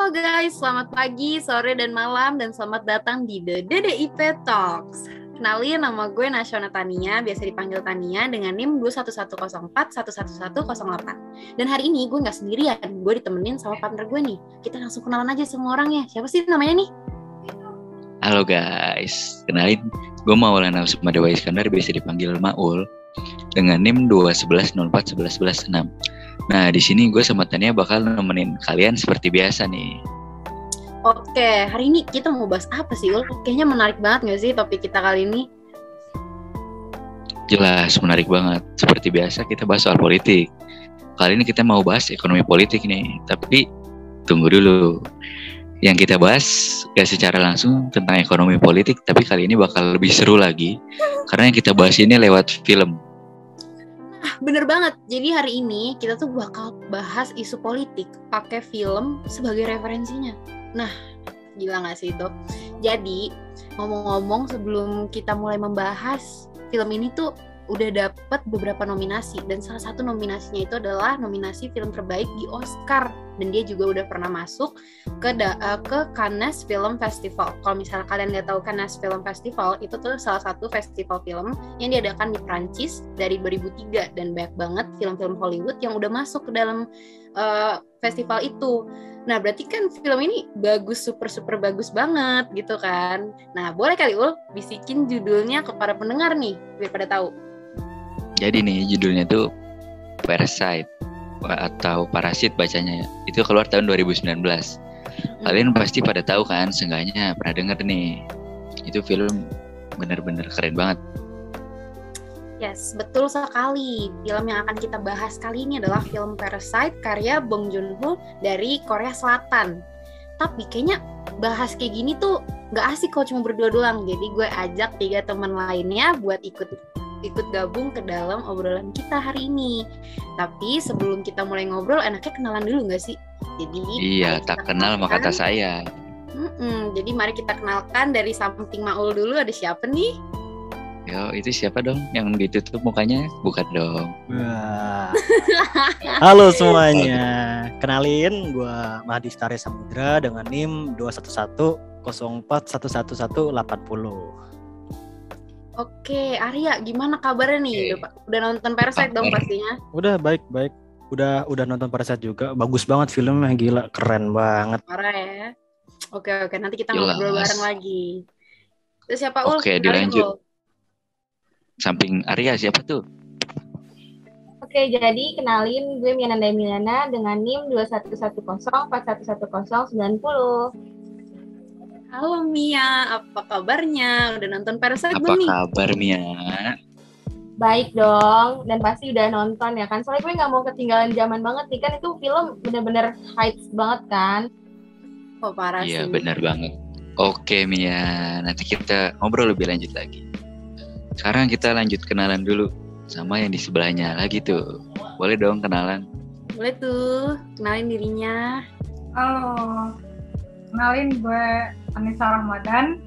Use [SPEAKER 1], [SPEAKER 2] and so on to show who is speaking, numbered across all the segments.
[SPEAKER 1] Halo guys, selamat pagi, sore, dan malam, dan selamat datang di The DDIP Talks. Kenalin, nama gue Nasyona Tania, biasa dipanggil Tania, dengan NIM 21104111008. Dan hari ini gue gak sendirian, gue ditemenin sama partner gue nih. Kita langsung kenalan aja semua orangnya. Siapa sih namanya nih?
[SPEAKER 2] Halo guys, kenalin, gue Maulana Sumadewa Iskandar, biasa dipanggil Maul, dengan NIM 21104111106. Nah, di sini gue sama Tania bakal nemenin kalian seperti biasa nih.
[SPEAKER 1] Oke, hari ini kita mau bahas apa sih, Ul? Kayaknya menarik banget gak sih topik kita kali ini?
[SPEAKER 2] Jelas, menarik banget. Seperti biasa kita bahas soal politik. Kali ini kita mau bahas ekonomi politik nih, tapi tunggu dulu. Yang kita bahas gak secara langsung tentang ekonomi politik, tapi kali ini bakal lebih seru lagi, karena yang kita bahas ini lewat film.
[SPEAKER 1] Bener banget, jadi hari ini kita tuh bakal bahas isu politik pakai film sebagai referensinya. Nah, gila gak sih itu? Jadi, ngomong-ngomong sebelum kita mulai membahas, film ini tuh udah dapet beberapa nominasi. Dan salah satu nominasinya itu adalah nominasi film terbaik di Oscar. Dan dia juga udah pernah masuk ke Cannes Film Festival. Kalau misalnya kalian nggak tahu Cannes Film Festival, itu tuh salah satu festival film yang diadakan di Prancis dari 2003. Dan banyak banget film-film Hollywood yang udah masuk ke dalam festival itu. Nah, berarti kan film ini bagus, super bagus banget gitu kan. Nah, boleh kali Ul bisikin judulnya ke para pendengar nih, biar pada tahu.
[SPEAKER 2] Jadi nih, judulnya tuh Parasite atau Parasit bacanya ya. Itu keluar tahun 2019. Kalian pasti pada tahu kan, seenggaknya pernah denger nih. Itu film bener-bener keren banget.
[SPEAKER 1] Yes, betul sekali. Film yang akan kita bahas kali ini adalah film Parasite karya Bong Joon-ho dari Korea Selatan. Tapi kayaknya bahas kayak gini tuh gak asik kalau cuma berdua doang. Jadi gue ajak 3 teman lainnya buat ikut gabung ke dalam obrolan kita hari ini. Tapi sebelum kita mulai ngobrol, enaknya kenalan dulu gak sih? Jadi
[SPEAKER 2] iya, tak kenal maka kata saya.
[SPEAKER 1] Jadi mari kita kenalkan dari samping Maul dulu. Ada siapa nih?
[SPEAKER 2] Yo, itu siapa dong yang ditutup mukanya? Bukan dong.
[SPEAKER 3] Wah. Halo semuanya. Kenalin, gue Mahdi Stare Samudra dengan NIM 21104111080.
[SPEAKER 1] Oke, Arya, gimana kabarnya nih? Udah nonton Parasite dong pastinya?
[SPEAKER 3] Udah baik. Udah nonton Parasite juga. Bagus banget filmnya, gila, keren banget.
[SPEAKER 1] Parah ya. Oke, nanti kita ngobrol bareng lagi. Terus siapa Ul?
[SPEAKER 2] Oke, dilanjut. Samping Arya siapa tuh?
[SPEAKER 4] Oke, jadi kenalin, gue Miananda Emiliana dengan NIM 21104111090.
[SPEAKER 1] Halo Mia, apa kabarnya? Udah nonton Parasite
[SPEAKER 2] belum nih?
[SPEAKER 1] Apa
[SPEAKER 2] kabar Mia?
[SPEAKER 4] Baik dong, dan pasti udah nonton ya kan. Soalnya gue gak mau ketinggalan zaman banget nih, kan itu film bener-bener hype banget kan.
[SPEAKER 1] Oh parah sih.
[SPEAKER 2] Iya bener banget. Oke Mia, nanti kita ngobrol lebih lanjut lagi. Sekarang kita lanjut kenalan dulu sama yang di sebelahnya lagi tuh. Boleh dong kenalan?
[SPEAKER 1] Boleh tuh, kenalin dirinya.
[SPEAKER 5] Halo, kenalin gue Anissa Ramadan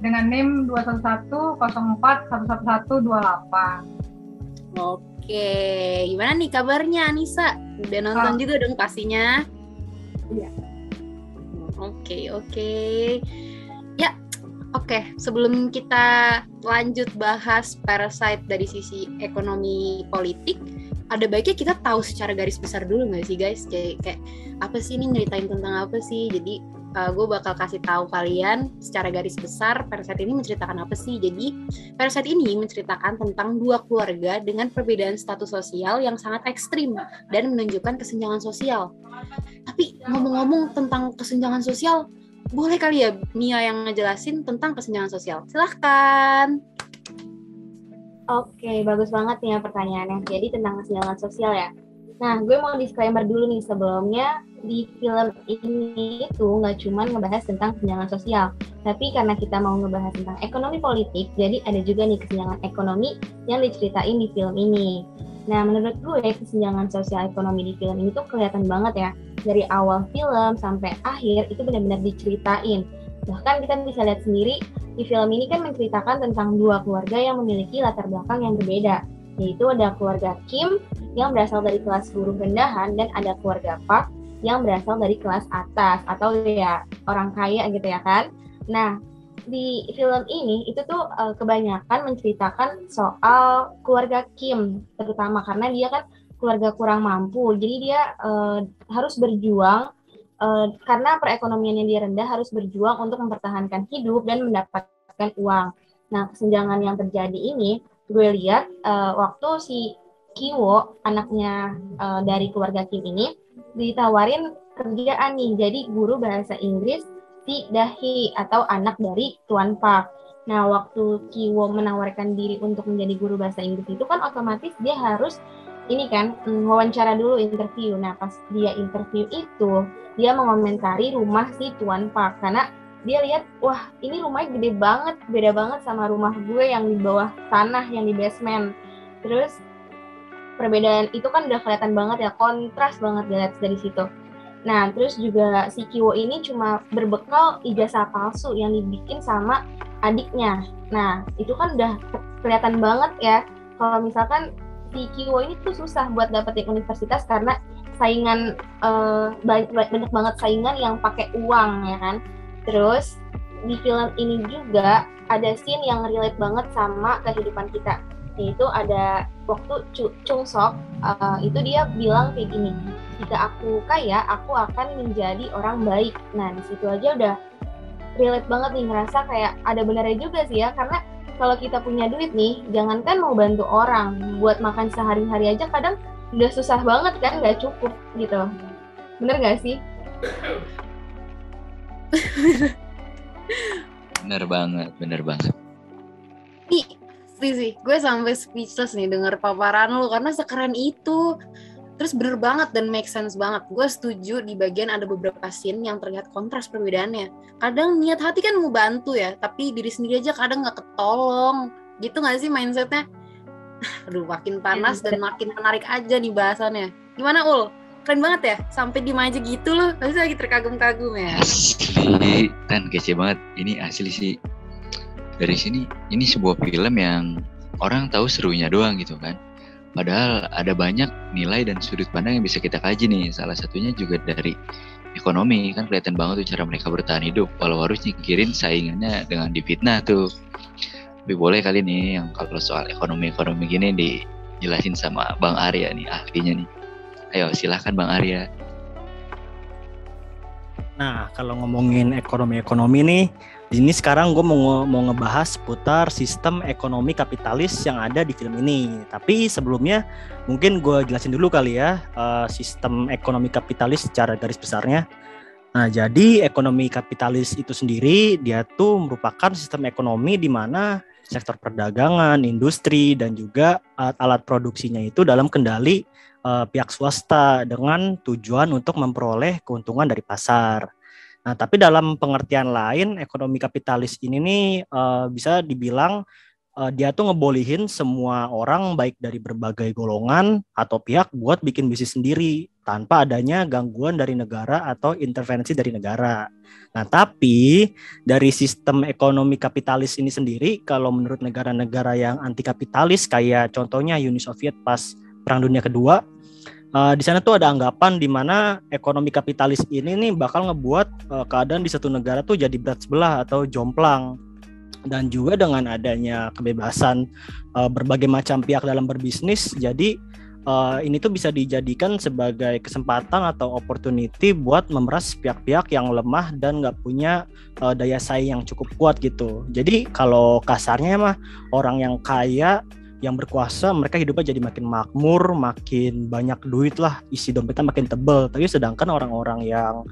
[SPEAKER 5] dengan NIM 21104111128.
[SPEAKER 1] Oke, gimana nih kabarnya Anissa? Udah nonton juga dong pastinya?
[SPEAKER 5] Iya.
[SPEAKER 1] Oke. Ya, oke, sebelum kita lanjut bahas Parasite dari sisi ekonomi politik, ada baiknya kita tahu secara garis besar dulu nggak sih guys? Kayak apa sih ini, nyeritain tentang apa sih? Jadi gue bakal kasih tahu kalian secara garis besar Parasite ini menceritakan apa sih. Jadi Parasite ini menceritakan tentang 2 keluarga dengan perbedaan status sosial yang sangat ekstrim dan menunjukkan kesenjangan sosial. Tapi ngomong-ngomong tentang kesenjangan sosial, boleh kali ya Mia yang ngejelasin tentang kesenjangan sosial? Silahkan.
[SPEAKER 4] Oke, bagus banget nih ya pertanyaannya. Jadi tentang kesenjangan sosial ya. Nah, gue mau disclaimer dulu nih sebelumnya. Di film ini tuh nggak cuma ngebahas tentang kesenjangan sosial, tapi karena kita mau ngebahas tentang ekonomi politik, jadi ada juga nih kesenjangan ekonomi yang diceritain di film ini. Nah, menurut gue kesenjangan sosial ekonomi di film ini tuh kelihatan banget ya. Dari awal film sampai akhir itu benar-benar diceritain. Bahkan kita bisa lihat sendiri di film ini kan menceritakan tentang 2 keluarga yang memiliki latar belakang yang berbeda. Yaitu ada keluarga Kim yang berasal dari kelas buruh rendahan dan ada keluarga Park yang berasal dari kelas atas atau ya orang kaya gitu ya kan. Nah, di film ini itu tuh kebanyakan menceritakan soal keluarga Kim, terutama karena dia kan keluarga kurang mampu, jadi dia harus berjuang karena perekonomiannya dia rendah, harus berjuang untuk mempertahankan hidup dan mendapatkan uang. Nah, kesenjangan yang terjadi ini gue lihat waktu si Kiwo, anaknya dari keluarga Kim ini, ditawarin kerjaan nih, jadi guru bahasa Inggris si Dahi atau anak dari Tuan Park. Nah, waktu Kiwo menawarkan diri untuk menjadi guru bahasa Inggris itu kan otomatis dia harus ini kan wawancara dulu, interview. Nah, pas dia interview itu dia mengomentari rumah si Tuan Park karena dia lihat, wah ini rumahnya gede banget, beda banget sama rumah gue yang di bawah tanah, yang di basement. Terus perbedaan itu kan udah kelihatan banget ya, kontras banget dilihat dari situ. Nah, terus juga si Kiwo ini cuma berbekal ijazah palsu yang dibikin sama adiknya. Nah, itu kan udah kelihatan banget ya kalau misalkan si Kiwo ini tuh susah buat dapetin universitas karena saingan banyak banget saingan yang pakai uang ya kan. Terus di film ini juga ada scene yang relate banget sama kehidupan kita, yaitu ada waktu Chung Sok itu dia bilang kayak gini, jika aku kaya aku akan menjadi orang baik. Nah, di situ aja udah relate banget nih, ngerasa kayak ada benernya juga sih ya, karena kalau kita punya duit nih, jangankan mau bantu orang, buat makan sehari-hari aja kadang udah susah banget kan, nggak cukup gitu. Bener nggak sih?
[SPEAKER 2] Bener banget.
[SPEAKER 1] Nih, sih, gue sampai speechless nih denger paparan lu karena sekeren itu. Terus bener banget dan make sense banget. Gue setuju di bagian ada beberapa scene yang terlihat kontras perbedaannya. Kadang niat hati kan mau bantu ya, tapi diri sendiri aja kadang gak ketolong. Gitu gak sih mindsetnya? Aduh, makin panas dan makin menarik aja nih bahasannya. Gimana Ul? Keren banget ya? Sampai diem aja gitu loh. Pasti lagi terkagum-kagum ya.
[SPEAKER 2] Asli, kan kece banget. Ini asli sih. Dari sini, ini sebuah film yang orang tahu serunya doang gitu kan. Padahal ada banyak nilai dan sudut pandang yang bisa kita kaji nih. Salah satunya juga dari ekonomi. Kan kelihatan banget tuh cara mereka bertahan hidup. Walau harus nyingkirin saingannya dengan difitnah tuh. Tapi boleh kali nih yang kalau soal ekonomi gini dijelasin sama Bang Arya nih, ahlinya nih. Ayo silahkan Bang Arya.
[SPEAKER 3] Nah, kalau ngomongin ekonomi nih, ini sekarang gue mau ngebahas seputar sistem ekonomi kapitalis yang ada di film ini. Tapi sebelumnya mungkin gue jelasin dulu kali ya sistem ekonomi kapitalis secara garis besarnya. Nah, jadi ekonomi kapitalis itu sendiri dia tuh merupakan sistem ekonomi di mana sektor perdagangan, industri, dan juga alat produksinya itu dalam kendali pihak swasta dengan tujuan untuk memperoleh keuntungan dari pasar. Nah, tapi dalam pengertian lain, ekonomi kapitalis ini nih bisa dibilang dia tuh ngebolehin semua orang baik dari berbagai golongan atau pihak buat bikin bisnis sendiri tanpa adanya gangguan dari negara atau intervensi dari negara. Nah, tapi dari sistem ekonomi kapitalis ini sendiri, kalau menurut negara-negara yang anti kapitalis kayak contohnya Uni Soviet pas Perang Dunia Kedua, di sana tuh ada anggapan di mana ekonomi kapitalis ini nih bakal ngebuat keadaan di satu negara tuh jadi berat sebelah atau jomplang. Dan juga dengan adanya kebebasan berbagai macam pihak dalam berbisnis, jadi ini tuh bisa dijadikan sebagai kesempatan atau opportunity buat memeras pihak-pihak yang lemah dan nggak punya daya saing yang cukup kuat gitu. Jadi kalau kasarnya mah orang yang kaya, yang berkuasa, mereka hidupnya jadi makin makmur, makin banyak duit lah, isi dompetnya makin tebal. Tapi sedangkan orang-orang yang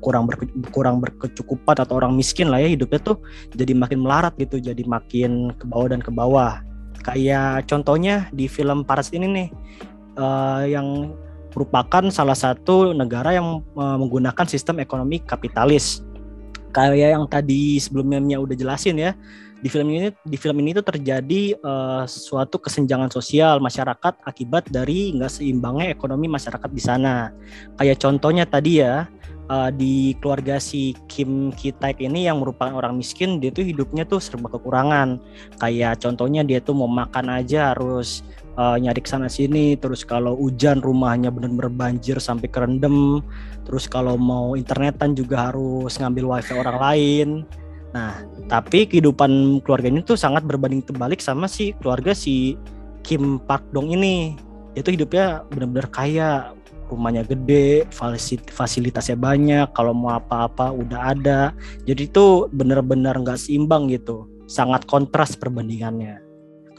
[SPEAKER 3] kurang berkecukupan atau orang miskin lah ya, hidupnya tuh jadi makin melarat gitu, jadi makin ke bawah dan ke bawah. Kayak contohnya di film Paras ini nih, yang merupakan salah satu negara yang menggunakan sistem ekonomi kapitalis. Kayak yang tadi sebelumnya Mia udah jelasin ya, di film ini tuh terjadi suatu kesenjangan sosial masyarakat akibat dari nggak seimbangnya ekonomi masyarakat di sana. Kayak contohnya tadi ya, di keluarga si Kim Ki-taek ini yang merupakan orang miskin, dia tuh hidupnya tuh serba kekurangan. Kayak contohnya dia tuh mau makan aja harus nyari kesana sini, terus kalau hujan rumahnya benar-benar banjir sampai kerendam, terus kalau mau internetan juga harus ngambil wifi orang lain. Nah, tapi kehidupan keluarganya tuh sangat berbanding terbalik sama si keluarga si Kim Park Dong ini. Dia tuh hidupnya benar-benar kaya, rumahnya gede, fasilitasnya banyak, kalau mau apa-apa udah ada. Jadi itu benar-benar nggak seimbang gitu, sangat kontras perbandingannya.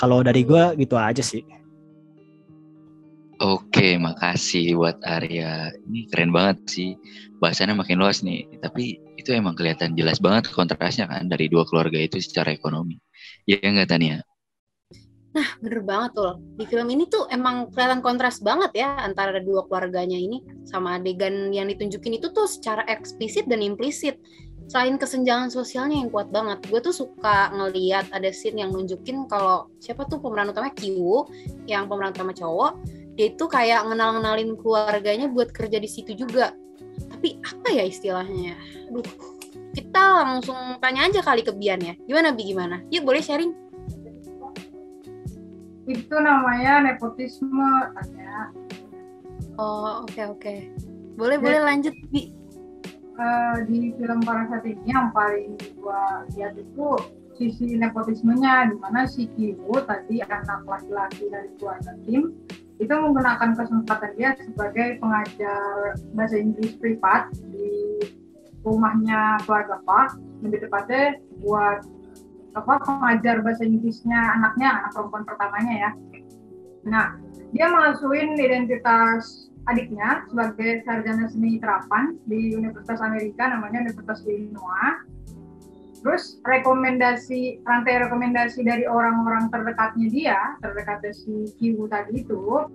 [SPEAKER 3] Kalau dari gue gitu aja sih.
[SPEAKER 2] Oke, makasih buat Arya. Ini keren banget sih. Bahasannya makin luas nih. Tapi itu emang kelihatan jelas banget kontrasnya kan dari dua keluarga itu secara ekonomi. Ya nggak Tania?
[SPEAKER 1] Nah, bener banget tuh. Di film ini tuh emang kelihatan kontras banget ya antara dua keluarganya ini. Sama adegan yang ditunjukin itu tuh secara eksplisit dan implisit. Selain kesenjangan sosialnya yang kuat banget, gue tuh suka ngeliat ada scene yang nunjukin kalau siapa tuh pemeran utamanya Kiwoo, yang pemeran utama cowok, dia itu kayak ngenalin keluarganya buat kerja di situ juga. Tapi apa ya istilahnya? Aduh, kita langsung tanya aja kali ke Bian ya. Gimana Bi, gimana? Yuk boleh sharing.
[SPEAKER 5] Itu namanya nepotisme, Tanya.
[SPEAKER 1] Oh, oke. Boleh lanjut Bi.
[SPEAKER 5] Di film Parasite ini yang paling gua lihat itu sisi nepotismenya, di mana si Kiwoo tadi anak laki-laki dari keluarga Kim itu menggunakan kesempatan dia sebagai pengajar bahasa Inggris privat di rumahnya keluarga Park, lebih tepatnya buat pengajar bahasa Inggrisnya anak perempuan pertamanya ya. Nah, dia mengasuhin identitas adiknya sebagai sarjana seni terapan di Universitas Amerika, namanya Universitas Illinois. Terus rantai rekomendasi dari orang-orang terdekatnya si Kiwoo tadi itu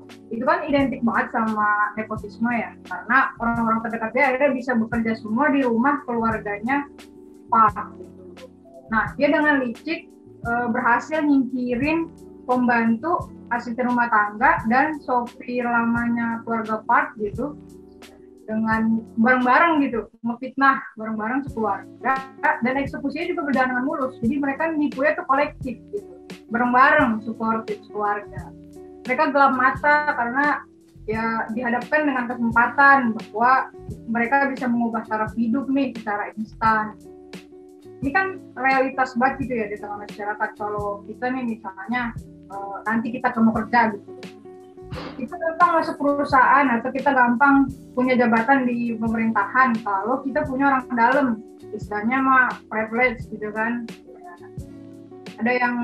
[SPEAKER 5] kan identik banget sama nepotisme ya, karena orang-orang terdekat dia akhirnya bisa bekerja semua di rumah keluarganya Park. Nah, dia dengan licik berhasil nyingkirin pembantu, asisten rumah tangga, dan sopir lamanya keluarga Park gitu, dengan bareng-bareng gitu, ngefitnah bareng-bareng sekeluarga, dan eksekusinya juga berjalan dengan mulus. Jadi mereka nipunya tuh kolektif gitu, bareng-bareng, suportif keluarga. Mereka gelap mata karena ya dihadapkan dengan kesempatan bahwa mereka bisa mengubah taraf hidup nih secara instan. Ini kan realitas banget gitu ya di tengah masyarakat. Kalau kita nih misalnya nanti kita mau kerja gitu, kita gampang masuk perusahaan atau kita gampang punya jabatan di pemerintahan kalau kita punya orang dalam, istilahnya mah privilege gitu kan. Ada yang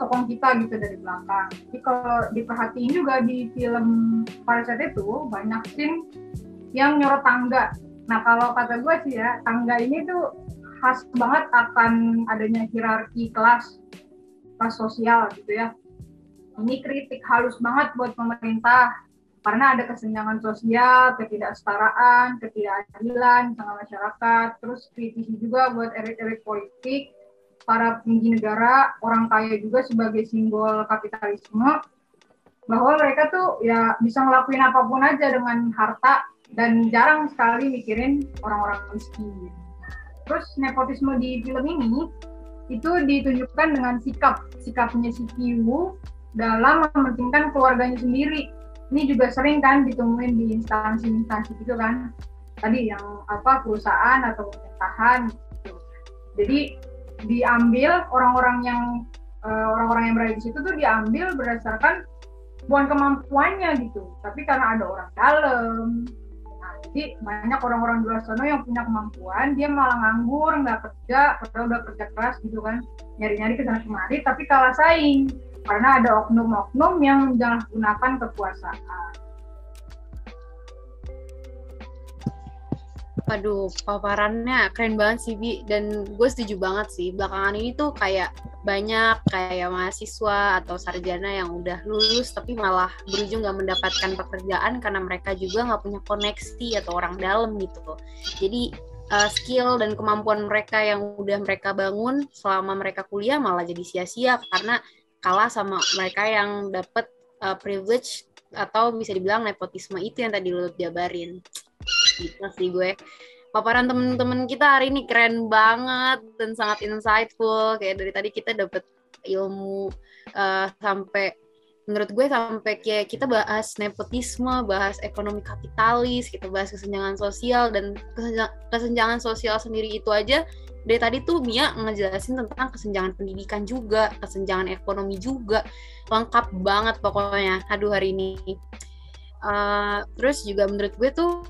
[SPEAKER 5] sokong kita gitu dari belakang. Jadi kalau diperhatiin juga di film Parasite itu banyak scene yang nyorot tangga. Nah kalau kata gue sih ya, tangga ini tuh khas banget akan adanya hierarki kelas sosial gitu ya. Ini kritik halus banget buat pemerintah karena ada kesenjangan sosial, ketidaksetaraan, ketidakadilan di tengah masyarakat. Terus kritisi juga buat elit-elit politik, para petinggi negara, orang kaya juga sebagai simbol kapitalisme, bahwa mereka tuh ya bisa ngelakuin apapun aja dengan harta dan jarang sekali mikirin orang-orang miskin. Terus nepotisme di film ini itu ditunjukkan dengan sikapnya si Kiwoo dalam mementingkan keluarganya sendiri. Ini juga sering kan ditemuin di instansi-instansi gitu kan. Tadi yang perusahaan atau pemerintahan gitu. Jadi diambil orang-orang yang berada di situ tuh diambil berdasarkan bukan kemampuannya gitu, tapi karena ada orang dalam. Nah, jadi banyak orang-orang di luar sana yang punya kemampuan, dia malah nganggur, nggak kerja, padahal udah kerja keras gitu kan, nyari-nyari kesana kemari, tapi kalah saing karena ada oknum-oknum yang menjalahgunakan kekuasaan.
[SPEAKER 1] Waduh, paparannya keren banget sih Bi, dan gue setuju banget sih. Belakangan ini tuh kayak banyak kayak mahasiswa atau sarjana yang udah lulus tapi malah berujung gak mendapatkan pekerjaan karena mereka juga gak punya koneksi atau orang dalam gitu. Jadi skill dan kemampuan mereka yang udah mereka bangun selama mereka kuliah malah jadi sia-sia karena kalah sama mereka yang dapet privilege atau bisa dibilang nepotisme itu yang tadi lu jabarin. Gitu sih gue. Paparan temen-temen kita hari ini keren banget dan sangat insightful. Kayak dari tadi kita dapet ilmu sampai menurut gue sampai kayak kita bahas nepotisme, bahas ekonomi kapitalis, kita bahas kesenjangan sosial, dan kesenjangan sosial sendiri itu aja dari tadi tuh Mia ngejelasin tentang kesenjangan pendidikan juga, kesenjangan ekonomi juga, lengkap banget pokoknya. Aduh hari ini. Terus juga menurut gue tuh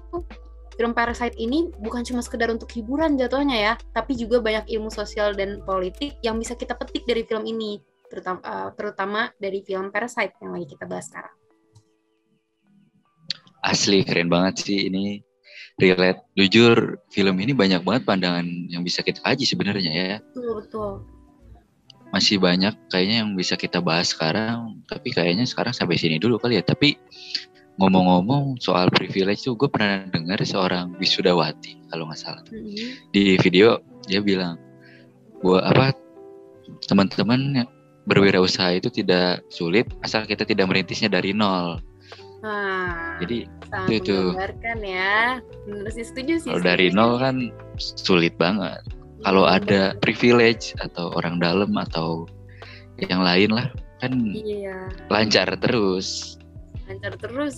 [SPEAKER 1] film Parasite ini bukan cuma sekedar untuk hiburan jatuhnya ya, tapi juga banyak ilmu sosial dan politik yang bisa kita petik dari film ini, terutama dari film Parasite yang lagi kita bahas sekarang.
[SPEAKER 2] Asli keren banget sih ini, relate. Jujur film ini banyak banget pandangan yang bisa kita kaji sebenarnya ya.
[SPEAKER 1] Betul.
[SPEAKER 2] Masih banyak kayaknya yang bisa kita bahas sekarang, tapi kayaknya sekarang sampai sini dulu kali ya. Tapi ngomong-ngomong soal privilege tuh, gue pernah dengar seorang wisudawati kalau nggak salah. Di video dia bilang, teman-teman berwirausaha itu tidak sulit asal kita tidak merintisnya dari nol. Jadi itu
[SPEAKER 1] menggambarkan ya. Bener sih, setuju sih.
[SPEAKER 2] Kalau dari nol kan sulit banget. Kalau ada privilege atau orang dalam atau yang lain lah kan lancar terus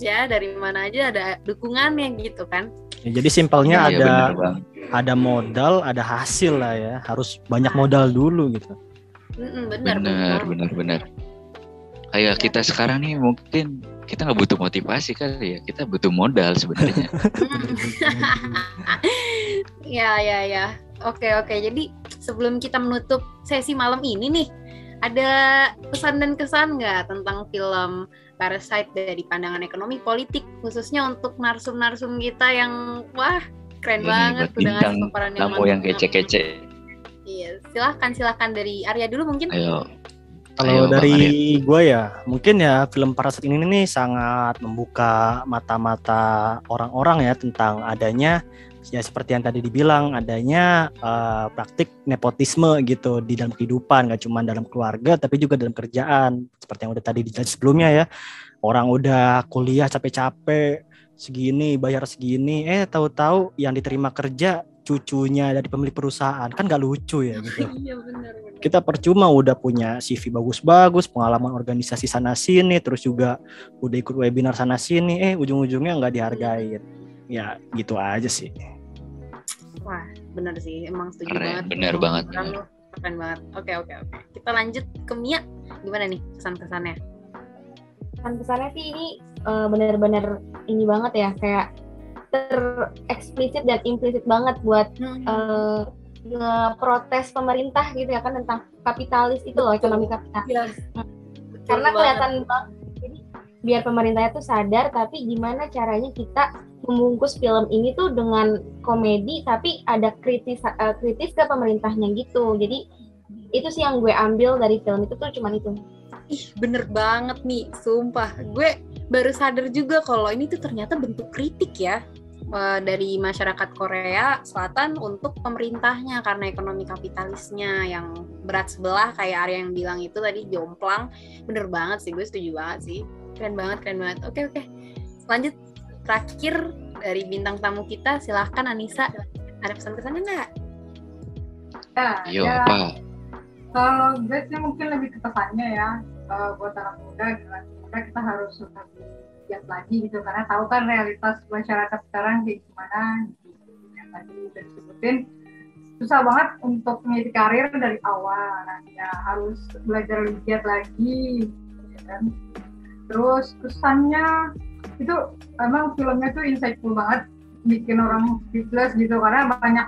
[SPEAKER 2] ya, dari mana aja ada dukungannya gitu kan.
[SPEAKER 3] Ya, jadi simpelnya ada modal, ada hasil lah ya. Harus banyak modal dulu gitu.
[SPEAKER 2] Benar. Kayak kita sekarang nih mungkin kita nggak butuh motivasi kali ya, kita butuh modal sebenarnya.
[SPEAKER 1] Ya. Oke. Jadi sebelum kita menutup sesi malam ini nih, ada pesan dan kesan nggak tentang film Parasite dari pandangan ekonomi politik, khususnya untuk narsum-narsum kita yang keren banget, udah ngasih paparan
[SPEAKER 2] yang kece-kece.
[SPEAKER 1] Iya, silahkan dari Arya dulu mungkin.
[SPEAKER 3] Kalau dari gue ya, mungkin ya film Parasite ini nih sangat membuka mata-mata orang-orang ya tentang adanya ya seperti yang tadi dibilang, adanya praktik nepotisme gitu di dalam kehidupan, nggak cuma dalam keluarga tapi juga dalam kerjaan, seperti yang udah tadi dijelasin sebelumnya ya. Orang udah kuliah capek-capek segini, bayar segini, tahu-tahu yang diterima kerja cucunya dari pemilik perusahaan, kan nggak lucu ya gitu.
[SPEAKER 1] Iya benar.
[SPEAKER 3] Kita percuma udah punya CV bagus-bagus, pengalaman organisasi sana sini, terus juga udah ikut webinar sana sini, ujung-ujungnya nggak dihargain. Ya gitu aja sih.
[SPEAKER 1] Wah, benar sih, emang setuju banget.
[SPEAKER 2] Benar banget.
[SPEAKER 1] Keren banget. Oke. Kita lanjut ke Mia. Gimana nih kesan-kesannya?
[SPEAKER 4] Kesan-kesannya sih ini benar-benar ini banget ya, kayak tereksplisit dan implisit banget buat protes pemerintah gitu ya kan tentang kapitalis itu loh, ekonomi kapitalis. Karena kelihatan banget, jadi biar pemerintahnya tuh sadar, tapi gimana caranya kita membungkus film ini tuh dengan komedi tapi ada kritis ke pemerintahnya gitu. Jadi itu sih yang gue ambil dari film itu tuh cuman itu.
[SPEAKER 1] Bener banget nih, sumpah. Gue baru sadar juga kalau ini tuh ternyata bentuk kritik ya dari masyarakat Korea Selatan untuk pemerintahnya karena ekonomi kapitalisnya yang berat sebelah kayak Arya yang bilang itu tadi, jomplang. Bener banget sih, gue setuju banget sih. Keren banget. Oke. Lanjut, terakhir dari bintang tamu kita, silahkan Anissa. Ada pesan-kesannya nggak?
[SPEAKER 2] Iya, apa?
[SPEAKER 5] Kalau gue sih mungkin lebih ke pesannya ya, buat anak muda, kita harus lebih lihat lagi gitu, karena tahu kan realitas masyarakat sekarang kayak gimana gitu. Yang tadi udah disebutin, susah banget untuk meniti karir dari awal. Ya harus belajar lihat lagi ya kan. Terus kesannya itu emang filmnya tuh insightful banget, bikin orang speechless gitu, karena banyak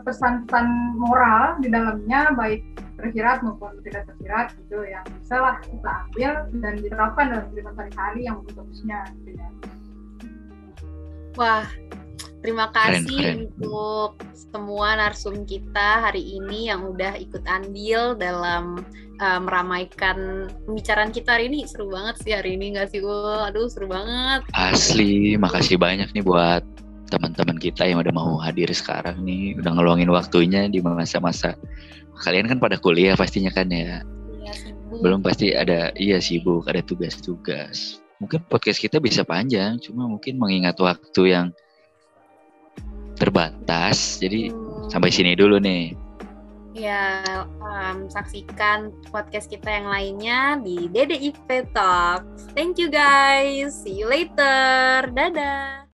[SPEAKER 5] pesan-pesan moral di dalamnya, baik tersirat maupun tidak tersirat gitu, yang bisa lah kita ambil dan diterapkan dalam kehidupan sehari-hari yang bagusnya gitu ya.
[SPEAKER 1] Wah, terima kasih
[SPEAKER 2] keren.
[SPEAKER 1] Untuk semua narsum kita hari ini yang udah ikut andil dalam meramaikan pembicaraan kita hari ini. Seru banget sih hari ini, nggak sih Ul? Aduh seru banget.
[SPEAKER 2] Asli, makasih banyak nih buat teman-teman kita yang udah mau hadir sekarang nih, udah ngeluangin waktunya di masa-masa kalian kan pada kuliah pastinya kan ya.
[SPEAKER 1] Iya, sibuk.
[SPEAKER 2] Belum pasti ada, sibuk, ada tugas-tugas. Mungkin podcast kita bisa panjang, cuma mungkin mengingat waktu yang terbatas, jadi sampai sini dulu nih.
[SPEAKER 1] Ya, saksikan podcast kita yang lainnya di DDIP Talks. Thank you guys. See you later. Dadah.